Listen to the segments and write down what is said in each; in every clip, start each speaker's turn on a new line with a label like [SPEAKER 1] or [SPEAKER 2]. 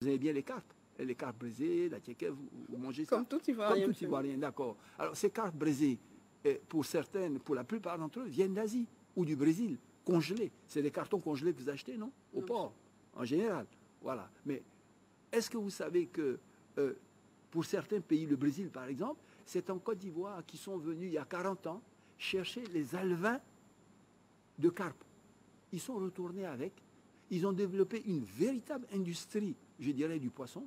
[SPEAKER 1] Vous aimez bien les carpes. Et les carpes braisées, la tchéké, vous mangez ça.
[SPEAKER 2] Comme tout Ivoirien.
[SPEAKER 1] Comme tout Ivoirien, d'accord. Alors, ces carpes braisées, pour certaines, pour la plupart d'entre eux, viennent d'Asie ou du Brésil, congelées. C'est des cartons congelés que vous achetez, non? Au port, en général. Voilà. Mais est-ce que vous savez que pour certains pays, le Brésil par exemple, c'est en Côte d'Ivoire qui sont venus il y a 40 ans chercher les alevins de carpe. Ils sont retournés avec. Ils ont développé une véritable industrie, je dirais, du poisson.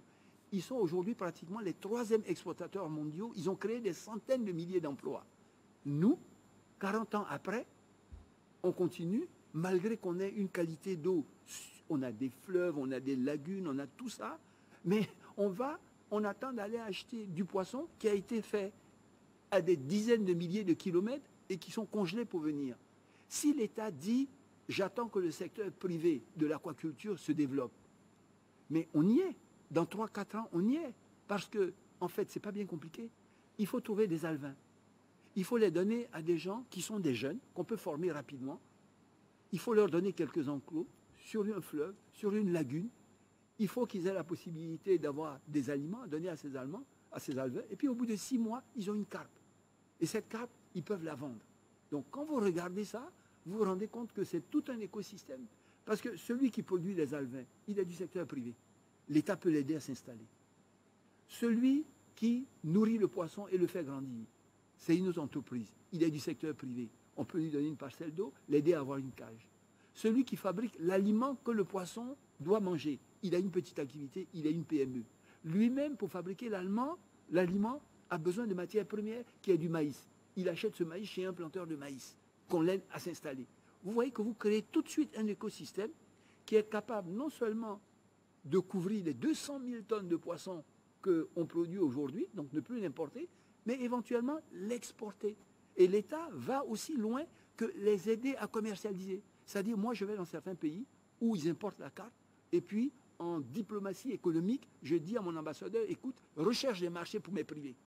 [SPEAKER 1] Ils sont aujourd'hui pratiquement les 3e exportateurs mondiaux. Ils ont créé des centaines de milliers d'emplois. Nous, 40 ans après, on continue, malgré qu'on ait une qualité d'eau. On a des fleuves, on a des lagunes, on a tout ça. Mais on attend d'aller acheter du poisson qui a été fait à des dizaines de milliers de kilomètres et qui sont congelés pour venir. Si l'État dit « j'attends que le secteur privé de l'aquaculture se développe », mais on y est. Dans 3-4 ans, on y est. Parce que, en fait, ce n'est pas bien compliqué. Il faut trouver des alevins. Il faut les donner à des gens qui sont des jeunes, qu'on peut former rapidement. Il faut leur donner quelques enclos sur un fleuve, sur une lagune. Il faut qu'ils aient la possibilité d'avoir des aliments à donner à ces alevins. Et puis, au bout de 6 mois, ils ont une carpe. Et cette carpe, ils peuvent la vendre. Donc, quand vous regardez ça, vous vous rendez compte que c'est tout un écosystème. Parce que celui qui produit les alevins, il est du secteur privé. L'État peut l'aider à s'installer. Celui qui nourrit le poisson et le fait grandir, c'est une autre entreprise. Il est du secteur privé. On peut lui donner une parcelle d'eau, l'aider à avoir une cage. Celui qui fabrique l'aliment que le poisson doit manger, il a une petite activité, il a une PME. Lui-même, pour fabriquer l'aliment, a besoin de matières premières qui est du maïs. Il achète ce maïs chez un planteur de maïs, qu'on l'aide à s'installer. Vous voyez que vous créez tout de suite un écosystème qui est capable non seulement de couvrir les 200 000 tonnes de poissons qu'on produit aujourd'hui, donc ne plus l'importer, mais éventuellement l'exporter. Et l'État va aussi loin que les aider à commercialiser. C'est-à-dire, moi, je vais dans certains pays où ils importent la carpe, et puis, en diplomatie économique, je dis à mon ambassadeur, écoute, recherche des marchés pour mes privés.